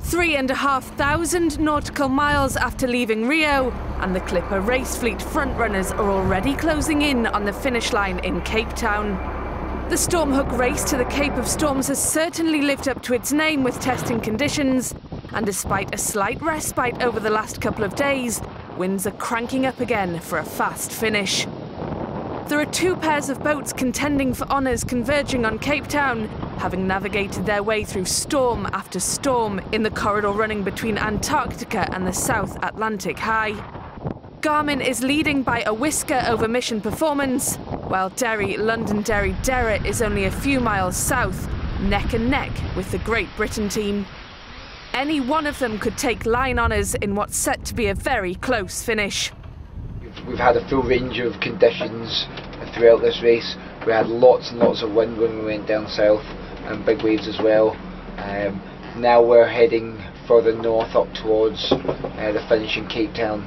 $3,500 nautical miles after leaving Rio, and the Clipper race fleet frontrunners are already closing in on the finish line in Cape Town. The Stormhook race to the Cape of Storms has certainly lived up to its name with testing conditions, and despite a slight respite over the last couple of days, winds are cranking up again for a fast finish. There are two pairs of boats contending for honours converging on Cape Town, having navigated their way through storm after storm in the corridor running between Antarctica and the South Atlantic High. Garmin is leading by a whisker over mission performance, while Londonderry Derry is only a few miles south, neck and neck with the Great Britain team. Any one of them could take line honours in what's set to be a very close finish. We've had a full range of conditions throughout this race. We had lots and lots of wind when we went down south, and big waves as well. Now we're heading further north up towards the finish in Cape Town.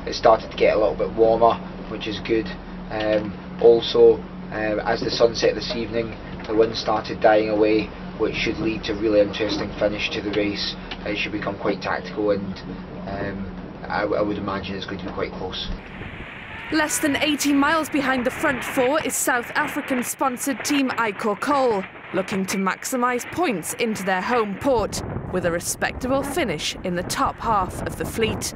It started to get a little bit warmer, which is good. Also, as the sun set this evening, the wind started dying away, which should lead to a really interesting finish to the race. It should become quite tactical, and I would imagine it's going to be quite close. Less than 80 miles behind the front four is South African-sponsored team Yacht, looking to maximise points into their home port, with a respectable finish in the top half of the fleet.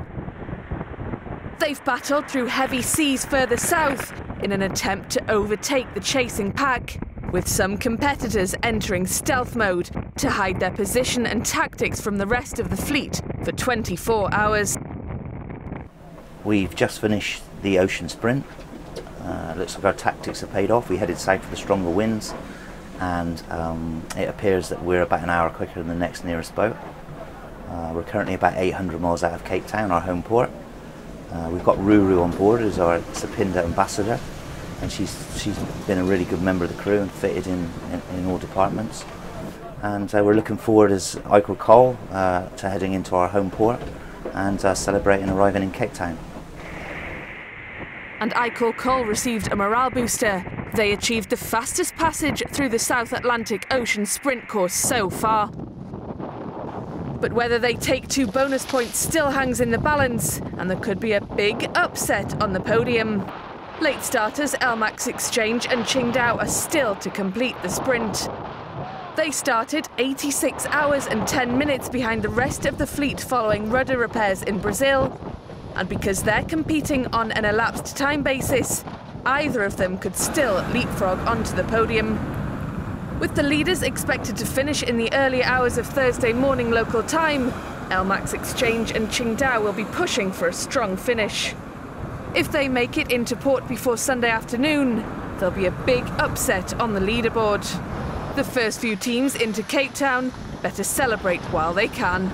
They've battled through heavy seas further south in an attempt to overtake the chasing pack, with some competitors entering stealth mode to hide their position and tactics from the rest of the fleet for 24 hours. We've just finished the ocean sprint. Looks like our tactics have paid off. We headed south for the stronger winds, and it appears that we're about an hour quicker than the next nearest boat. We're currently about 800 miles out of Cape Town, our home port. We've got Ruru on board as our Sapinda ambassador, and she's been a really good member of the crew and fitted in all departments. And we're looking forward as Yacht to heading into our home port and celebrating arriving in Cape Town. And Yacht received a morale booster. They achieved the fastest passage through the South Atlantic Ocean sprint course so far. But whether they take 2 bonus points still hangs in the balance, and there could be a big upset on the podium. Late starters LMAX Exchange and Qingdao are still to complete the sprint. They started 86 hours and 10 minutes behind the rest of the fleet following rudder repairs in Brazil. And because they're competing on an elapsed time basis, either of them could still leapfrog onto the podium. With the leaders expected to finish in the early hours of Thursday morning local time, LMAX Exchange and Qingdao will be pushing for a strong finish. If they make it into port before Sunday afternoon, there'll be a big upset on the leaderboard. The first few teams into Cape Town better celebrate while they can.